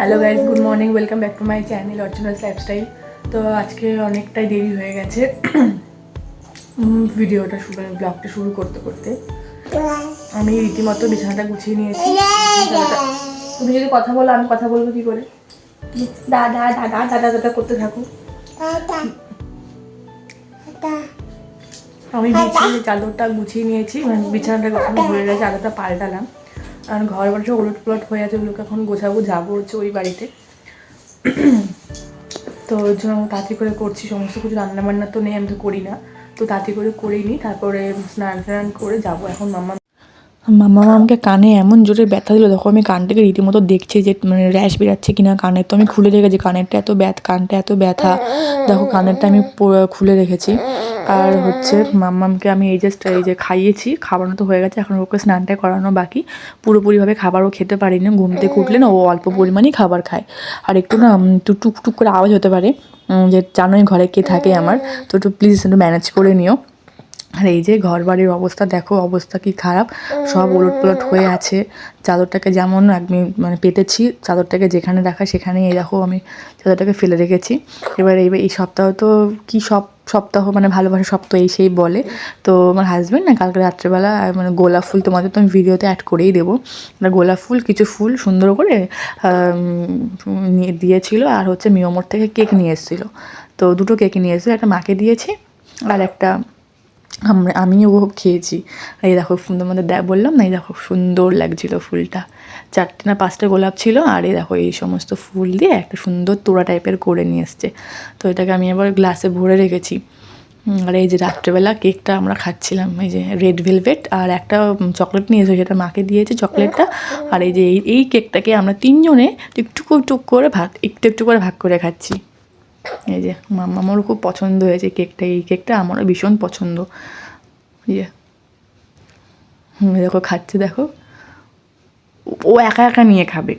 Hello guys, good morning, welcome back to my channel Archana's lifestyle. তো আজকে অনেকটাই দেরি হয়ে গেছে ভিডিওটা ব্লগটা শুরু করতে করতে। আমি রীতিমতো বিছানাটা গুছিয়ে নিয়েছি। তুমি যদি কথা বলো, আমি কথা বলবো কি করে? দাদা দাদা দাদা দাদা করতে থাকো। আমি বিছিয়ে চাদরটা গুছিয়ে নিয়েছি, মানে বিছানাটা গোছানো হয়ে গেছে, চাদরটা পাল্টালাম। আর ঘর বাড়ি সব উলট পুলট হয়ে আছে, ওগুলোকে এখন গোছাবো, যাবো হচ্ছে ওই বাড়িতে। তো ওই জন্য তাড়াতাড়ি করে করছি, সমস্ত কিছু রান্নাবান্না তো নেই, আমি তো করি না, তো তাড়াতাড়ি করে করেই নিই, তারপরে স্নান টান করে যাবো। এখন মাম্মা আমাকে কানে এমন জোরে ব্যথা দিল, দেখো আমি কানটাকে রীতিমতো দেখছি যে মানে র্যাশ বেরাচ্ছে কিনা কানের। তো আমি খুলে রেখেছি, কানেরটা এত কানটা এত ব্যথা, দেখো কানেরটা আমি খুলে রেখেছি। আর হচ্ছে মাম্মামকে আমি এই যে খাইয়েছি, খাওয়ানো তো হয়ে গেছে, এখন ওকে স্নানটা করানো বাকি। পুরোপুরিভাবে খাবারও খেতে পারি না, ঘুম থেকে উঠলে না ও অল্প পরিমাণেই খাবার খায়। আর একটু না টুকটুক করে আওয়াজ হতে পারে, যে জানোই ঘরে কে থাকে আমার, তো একটু প্লিজ একটু ম্যানেজ করে নিও। আর এই যে ঘর বাড়ির অবস্থা দেখো, অবস্থা কি খারাপ, সব ওলটপালট হয়ে আছে। চাদরটাকে যেমন আমি মানে পেতেছি, চাদরটাকে যেখানে রাখা সেখানেই এই দেখো আমি চাদরটাকে ফেলে রেখেছি। এবার এই সপ্তাহ তো কি সপ্তাহ মানে ভালোবাসা সপ্তাহ এই সেই বলে। তো আমার হাজব্যান্ড না কালকে রাত্রেবেলা মানে গোলাপ ফুল, তোমাদের তো আমি ভিডিওতে অ্যাড করেই দেবো, গোলাপ ফুল কিছু ফুল সুন্দর করে নিয়ে দিয়েছিল। আর হচ্ছে মিওমোর থেকে কেক নিয়ে এসেছিলো, তো দুটো কেক নিয়ে এসেছিলো, একটা মাকে দিয়েছি আর একটা আমিও খেয়েছি। এই দেখো সুন্দর মধ্যে বললাম না, এই দেখো সুন্দর লাগছিল ফুলটা, 4টে না 5টে গোলাপ ছিল। আর এই দেখো এই সমস্ত ফুল দিয়ে একটা সুন্দর তোড়া টাইপের করে নিয়ে এসছে। তো এটাকে আমি আবার গ্লাসে ভরে রেখেছি। আর এই যে রাত্রেবেলা কেকটা আমরা খাচ্ছিলাম, এই যে রেড ভেলভেট, আর একটা চকলেট নিয়ে এসেছে, সেটা মাকে দিয়েছে চকলেটটা। আর এই যে এই কেকটাকে আমরা 3জনে একটু করে একটু করে ভাগ করে খাচ্ছি। এই যে আমারও খুব পছন্দ হয়েছে কেকটা, এই কেকটা আমারও ভীষণ পছন্দ। ইয়ে দেখো খাচ্ছে, দেখো ও একা একা নিয়ে খাবে।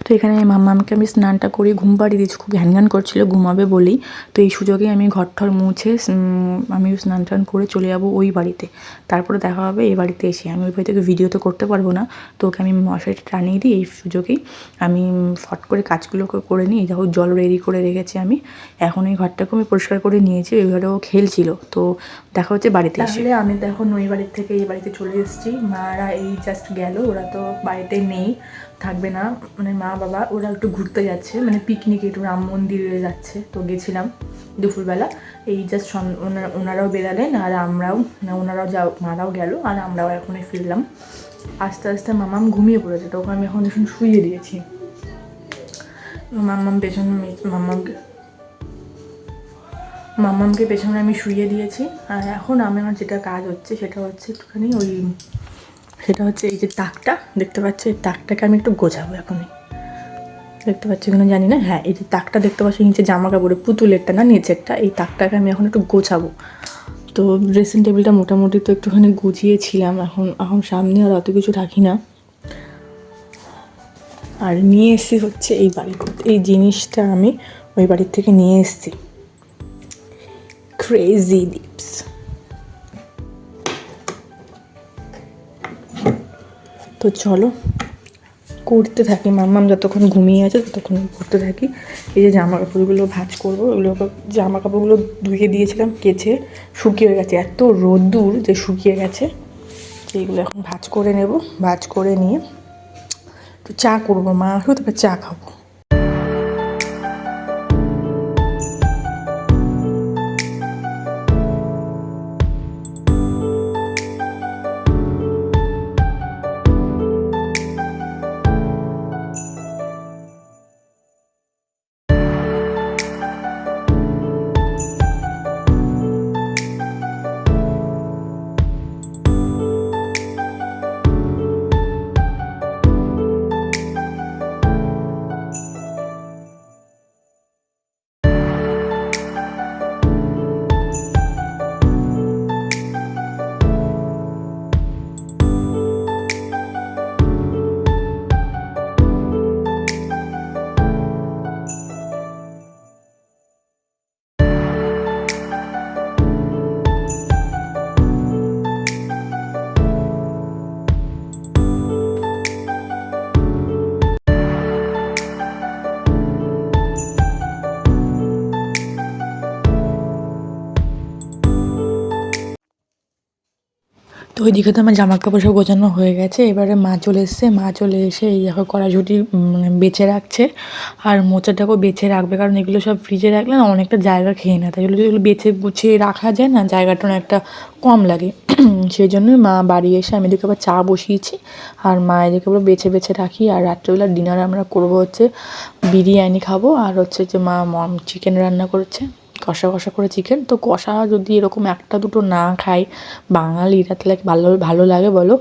তো এখানে মাম্মামকে আমি স্নানটা করে ঘুম পাড়িয়ে দিয়েছি, খুব ঘ্যান করছিল ঘুমাবে বলেই। তো এই সুযোগে আমি ঘর মুছে আমি স্নান টান করে চলে যাবো ওই বাড়িতে, তারপরে দেখা হবে এই বাড়িতে এসে। আমি ওই বাড়ি থেকে ভিডিও তো করতে পারবো না, তো ওকে আমি মশারিটা টানিয়ে দিই, এই সুযোগেই আমি ফট করে কাজগুলোকে করে নিই। দেখো জল রেডি করে রেখেছি আমি, এখন এই ঘরটাকে আমি পরিষ্কার করে নিয়েছি। ওই ঘরে ও খেলছিল, তো দেখা হচ্ছে বাড়িতে এসে। আমি দেখুন ওই বাড়ির থেকে এই বাড়িতে চলে এসেছি। মারা এই জাস্ট গেল, ওরা তো বাড়িতে নেই, থাকবে না, মানে মা বাবা ওরা একটু ঘুরতে যাচ্ছে, মানে পিকনিকে একটু রাম মন্দিরে যাচ্ছে। তো গেছিলাম দুপুরবেলা, এই জাস্ট ওনারাও বেরালেন, আর আমরাও ওনারাও মারাও গেল, আর আমরাও এখনই ফিরলাম। আস্তে আস্তে মামাম ঘুমিয়ে পড়েছে, তো ওকে আমি এখন ভীষণ শুইয়ে দিয়েছি। মাম্মামকে পেছনে আমি শুইয়ে দিয়েছি। আর এখন আমার যেটা কাজ হচ্ছে সেটা হচ্ছে একটুখানি সেটা হচ্ছে এই যে তাকটা দেখতে পাচ্ছি, এই তাকটাকে আমি একটু গোছাবো এখনই। দেখতে পাচ্ছি কিনা জানি না, হ্যাঁ এই যে তাকটা দেখতে পাচ্ছি, নিচে জামা কাপড়ে পুতুলেরটা না নিচেরটা, এই তাকটাকে আমি এখন একটু গোছাবো। তো ড্রেসিং টেবিলটা মোটামুটি তো একটুখানি গুছিয়েছিলাম, এখন সামনে আর অত কিছু রাখি না। আর নিয়ে এসেছি হচ্ছে এই জিনিসটা আমি ওই বাড়ির থেকে নিয়ে এসেছি, ক্রেজি লিপস। তো চলো করতে থাকি, মাম্মাম যতক্ষণ ঘুমিয়ে আছে ততক্ষণ করতে থাকি। এই যে জামা কাপড়গুলো ভাঁজ করবো, ওগুলো জামা কাপড়গুলো ধুয়ে দিয়েছিলাম, কেচে শুকিয়ে গেছে, এত রোদ্দুর যে শুকিয়ে গেছে। এইগুলো এখন ভাঁজ করে নেব, ভাঁজ করে নিয়ে একটু চা করবো, মা আসবো তারপর চা খাবো। ওইদিকে তো আমার জামা কাপড় সব গোছানো হয়ে গেছে। এবারে মা চলে এসছে, মা চলে এসে এই দেখো কড়াইশুঁটি বেছে রাখছে, আর মোচাটাকেও বেছে রাখবে, কারণ এগুলো সব ফ্রিজে রাখলে না অনেকটা জায়গা খেয়ে নেয়, তাই এগুলো যেগুলো বেছে গুছিয়ে রাখা যায় না জায়গাটা অনেকটা কম লাগে। সেই জন্যই মা বাড়ি এসে আমি এদিকে আবার চা বসিয়েছি, আর মা এদিকে আবার বেছে বেছে রাখি। আর রাত্রেবেলা ডিনারে আমরা করবো হচ্ছে বিরিয়ানি খাবো, আর হচ্ছে যে মা চিকেন রান্না করেছে, কষা কষা করে চিকেন। তো কষা যদি এরকম একটা দুটো না খাই বাঙালিরা তাহলে ভালো ভালো লাগে বলো?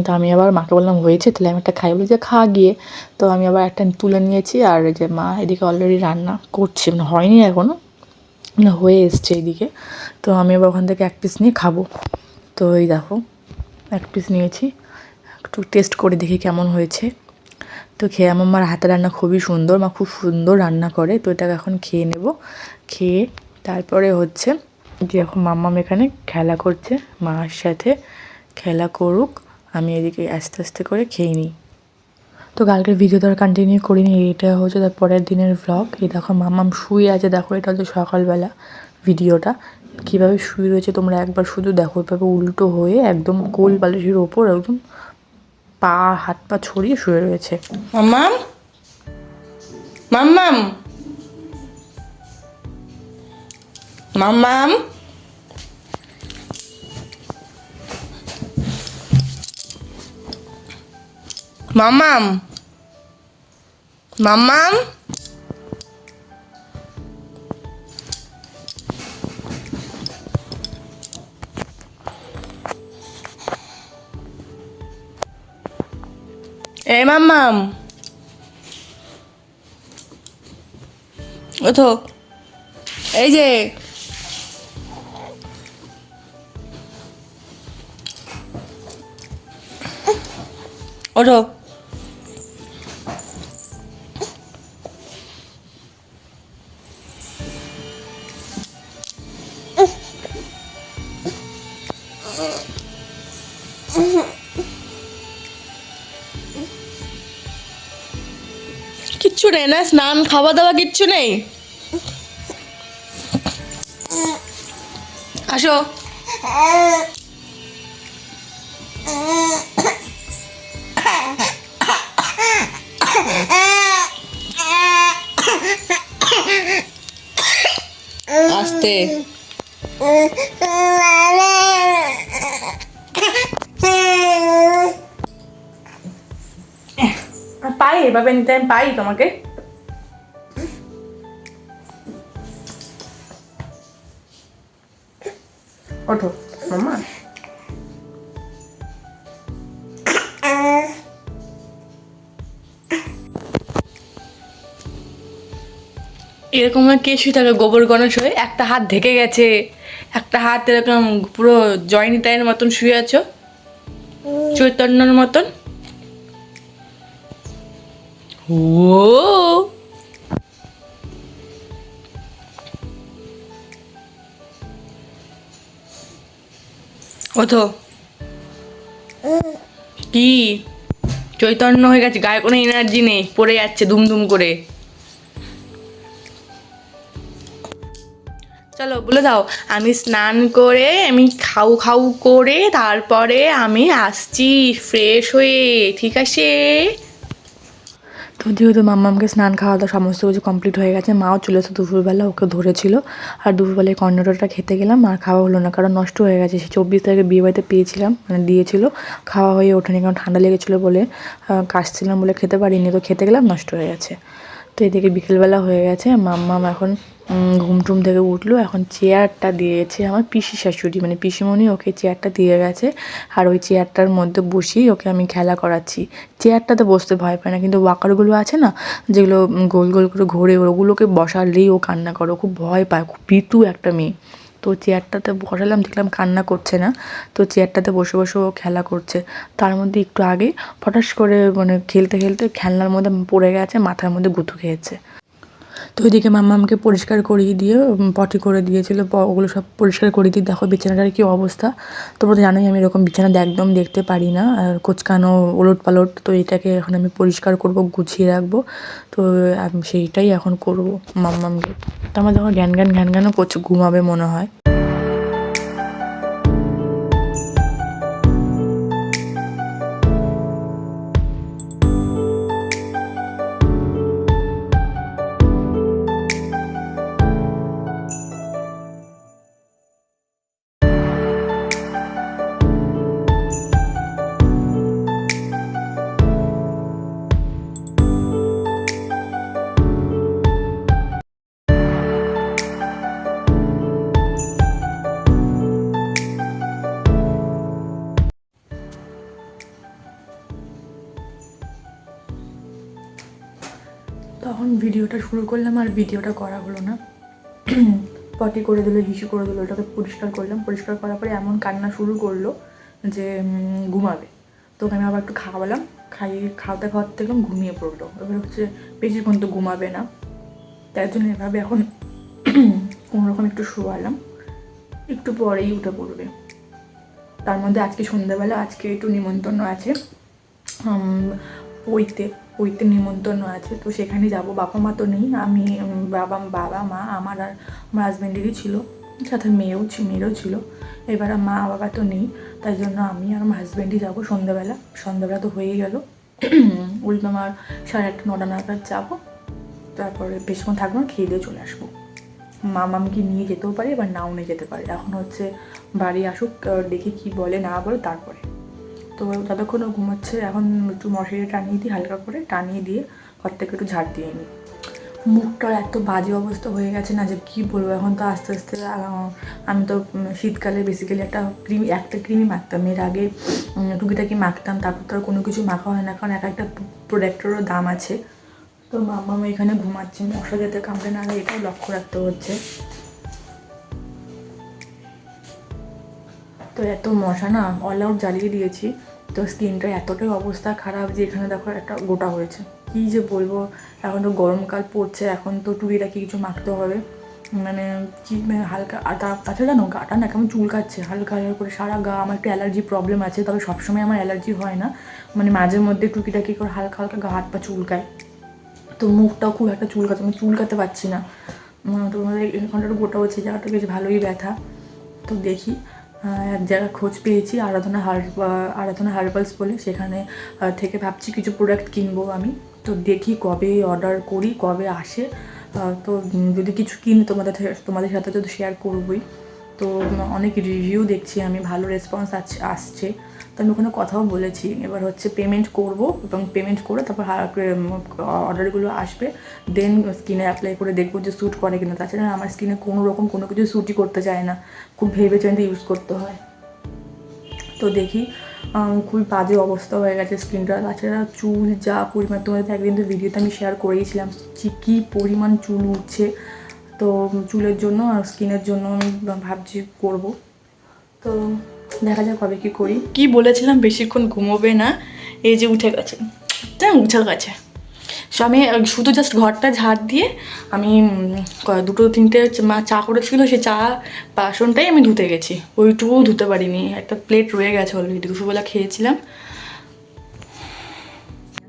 তো আমি আবার মাকে বললাম হয়েছে তাহলে আমি একটা খাই, বলি যে খা গিয়ে। তো আমি আবার একটা তুলে নিয়েছি, আর যে মা এদিকে অলরেডি রান্না করছে, মানে হয়নি এখনও, মানে হয়ে এসছে এদিকে। তো আমি আবার ওখান থেকে এক পিস নিয়ে খাবো। তো এই দেখো এক পিস নিয়েছি, একটু টেস্ট করে দেখি কেমন হয়েছে। তো খেয়ে আমার মার হাতে রান্না খুবই সুন্দর, মা খুব সুন্দর রান্না করে। তো এটাকে এখন খেয়ে নেব, খেয়ে তারপরে হচ্ছে যে এখন মাম্মাম এখানে খেলা করছে, মার সাথে খেলা করুক, আমি এদিকে আস্তে আস্তে করে খেয়ে নিই। তো কালকের ভিডিও তো আর কন্টিনিউ করিনি, এটা হচ্ছে তার পরের দিনের ভ্লগ। এই দেখো মাম্মাম শুয়ে আছে, দেখো এটা হচ্ছে সকালবেলা ভিডিওটা, কীভাবে শুয়ে রয়েছে তোমরা একবার শুধু দেখো, এভাবে উল্টো হয়ে একদম কোল বালিশের ওপর একদম পা হাত পা ছড়িয়ে শুয়ে রয়েছে। মাম্মাম, মাম্মাম, মাম্মাম, মাম্মাম, মাম্মাম, এই মাম্মাম ওঠো, এই যে ওঠো। কিচ্ছু নেই না, স্নান খাওয়া দাওয়া কিচ্ছু নেই? আসো। আস্তে। পাই এভাবে নিতে, আমি পাই তোমাকে। ওঠো মামা। এরকম কে শুয়ে থাকে গোবর গণেশ হয়ে, একটা হাত ঢেকে গেছে, একটা হাত এরকম পুরো জয়নিতাইয়ের মতন শুয়ে আছো, চৈতন্যর মতন। ও ওঠো। কি চৈতন্য হয়ে গেছে, গায়ে কোনো এনার্জি নেই, পড়ে যাচ্ছে দুমদুম করে। চলো বলে দাও, আমি স্নান করে আমি খাউ খাউ করে তারপরে আমি আসছি ফ্রেশ হয়ে, ঠিক আছে? তো যেহেতু মাম্মামকে স্নান খাওয়া দাওয়া সমস্ত কিছু কমপ্লিট হয়ে গেছে, মাও চলে এসে দুপুরবেলা ওকে ধরেছিল, আর দুপুরবেলায় কর্নেটোটা খেতে গেলাম, আর খাওয়া হলো না কারণ নষ্ট হয়ে গেছে। সে 24 তারিখে বিয়েবাড়িতে পেয়েছিলাম, মানে দিয়েছিল, খাওয়া হয়ে ওঠেনি কারণ ঠান্ডা লেগেছিলো বলে, কাশছিলাম বলে খেতে পারিনি, তো খেতে গেলাম নষ্ট হয়ে গেছে। তো এদিকে বিকেলবেলা হয়ে গেছে, মাম্মাম এখন ঘুম টুম থেকে উঠলো, এখন চেয়ারটা দিয়েছে আমার পিসি শাশুড়ি, মানে পিসিমণি ওকে চেয়ারটা দিয়ে গেছে, আর ওই চেয়ারটার মধ্যে বসিয়ে ওকে আমি খেলা করাচ্ছি। চেয়ারটাতে বসতে ভয় পায় না, কিন্তু ওয়াকারগুলো আছে না যেগুলো গোল গোল করে ঘোরে, ওগুলোকে বসালেই ও কান্না করে, ও খুব ভয় পায়, খুব ভীতু একটা মেয়ে। তো চেয়ারটাতে বসালাম, দেখলাম কান্না করছে না, তো চেয়ারটাতে বসে বসে ও খেলা করছে। তার মধ্যে একটু আগে ফটাস করে মানে খেলতে খেলতে খেলনার মধ্যে পড়ে গেছে, মাথার মধ্যে গুঁতো খেয়েছে। তো ওইদিকে মাম্মামকে পরিষ্কার করিয়ে দিয়ে পটি করে দিয়েছিল, ওগুলো সব পরিষ্কার করে দিয়ে দেখো বিছানাটার কী অবস্থা। তোমরা তো জানোই আমি এরকম বিছানা একদম দেখতে পারি না, আর কোচকানো ওলট পালট। তো এটাকে এখন আমি পরিষ্কার করব, গুছিয়ে রাখবো। তো আমি সেইটাই এখন করব মাম্মামকে। তো আমার যখন ঘ্যান ঘ্যানও করছে, ঘুমাবে মনে হয়। তখন ভিডিওটা শুরু করলাম আর ভিডিওটা করা হলো না। পটি করে দিল, হিসু করে দিল, ওটাকে পরিষ্কার করলাম। পরিষ্কার করার পরে এমন কান্না শুরু করলো যে ঘুমাবে। তো ওখানে আবার একটু খাওয়ালাম, খাওয়াতে দেখলাম ঘুমিয়ে পড়লো। এবার হচ্ছে বেশিক্ষণ তো ঘুমাবে না, তার জন্য এভাবে এখন কোনোরকম একটু শোয়ালাম, একটু পরেই উঠে পড়বে। তার মধ্যে আজকে সন্ধ্যাবেলা আজকে একটু নিমন্ত্রণ আছে, পৈতে নিমন্ত্রণ আছে, তো সেখানে যাব। বাবা মা তো নেই, আমি বাবা মা আমার আর আমার হাজব্যান্ডেরই ছিল, সাথে মেয়েরও ছিল। এবার মা বাবা তো নেই, তাই জন্য আমি আর আমার হাজব্যান্ডই যাবো। সন্ধ্যাবেলা তো হয়েই গেল, ওই তোমার 8:30 9টা নাগাদ যাবো। তারপরে বেশিক্ষণ থাকবো না, খেয়ে দিয়ে চলে আসবো। মামাকে নিয়ে যেতেও পারি, এবার নাও নিয়ে যেতে পারি। এখন হচ্ছে বাড়ি আসুক, দেখি কি বলে না বলে তারপরে। তো ততক্ষণ ও ঘুমাচ্ছে, এখন একটু মশারি টানিয়ে দিই, হালকা করে টানিয়ে দিয়ে ঘর থেকে একটু ঝাড় দিয়ে নিই। মুখটার এত বাজে অবস্থা হয়ে গেছে না যে কী বলবো। এখন তো আস্তে আস্তে আমি তো শীতকালে বেসিক্যালি একটা ক্রিমই মাখতাম, এর আগে টুকিটাকি মাখতাম, তারপর তো আর কোনো কিছু মাখা হয় না, কারণ একটা প্রোডাক্টেরও দাম আছে। তো মাম্মা এখানে ঘুমাচ্ছে, মশা যাতে কামড়ে না হয় এটাও লক্ষ্য রাখতে হচ্ছে। তো এত মশা না, অল আউট জ্বালিয়ে দিয়েছি, তো স্কিনটা এতটাই অবস্থা খারাপ যে এখানে দেখো একটা গোটা হয়েছে। কী যে বলবো, এখন তো গরমকাল পড়ছে, এখন তো টুকিটাকি কিছু মাখতে হবে, মানে কি হালকা। আর তাছাড়া জানো গাটা না কেমন চুলকাচ্ছে হালকা হালকা করে, সারা গা। আমার একটু অ্যালার্জি প্রবলেম আছে, তবে সবসময় আমার অ্যালার্জি হয় না, মানে মাঝে মধ্যে টুকিটাকি করে হালকা হালকা গা হাত পা চুলকায়। তো মুখটাও খুব একটা চুলকাচ্ছে, আমি চুলকাতে পারছি না। তো এখানটা গোটা হচ্ছে, জায়গাটা বেশ ভালোই ব্যথা। তো দেখি, এক জায়গায় খোঁজ পেয়েছি আরাধনা হার্বালস বলে, সেখানে থেকে ভাবছি কিছু প্রোডাক্ট কিনবো আমি। তো দেখি কবে অর্ডার করি, কবে আসে। তো যদি কিছু কিনি তোমাদের সাথে তো শেয়ার করবোই। তো অনেক রিভিউ দেখছি আমি, ভালো রেসপন্স আসছে। তো আমি ওখানে কথাও বলেছি। এবার হচ্ছে পেমেন্ট করব, এবং পেমেন্ট করে তারপর অর্ডারগুলো আসবে, দেন স্কিনে অ্যাপ্লাই করে দেখবো যে স্যুট করে কিনা। তাছাড়া আমার স্কিনে কোনো কিছু স্যুটই করতে চায় না, খুব ভেবে চিন্তে ইউজ করতে হয়। তো দেখি, খুবই বাজে অবস্থা হয়ে গেছে স্কিনটা। তাছাড়া চুল যা পরিমাণ, তোমাদের একদিন তো ভিডিওতে আমি শেয়ার করেইছিলাম কী পরিমাণ চুল উঠছে। তো চুলের জন্য আর স্কিনের জন্য আমি ভাবছি করব। তো দেখা যাক কবে কী করি। কি বলেছিলাম বেশিক্ষণ ঘুমোবে না, এই যে উঠে গেছে, সো আমি শুধু জাস্ট ঘরটা ঝাড় দিয়ে আমি 2-3টে চা করেছিল, সেই চা বাসনটাই আমি ধুতে গেছি, ওইটুকুও ধুতে পারিনি। একটা প্লেট রয়ে গেছে অলরেডি, দুপুরবেলা খেয়েছিলাম।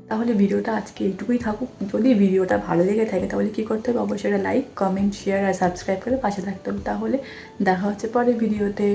তাহলে ভিডিওটা আজকে এইটুকুই থাকুক। যদি ভিডিওটা ভালো লেগে থাকে তাহলে কী করতে হবে, অবশ্যই একটা লাইক, কমেন্ট, শেয়ার আর সাবস্ক্রাইব করে পাশে থাকতে হবে। তাহলে দেখা হচ্ছে পরের ভিডিওতে।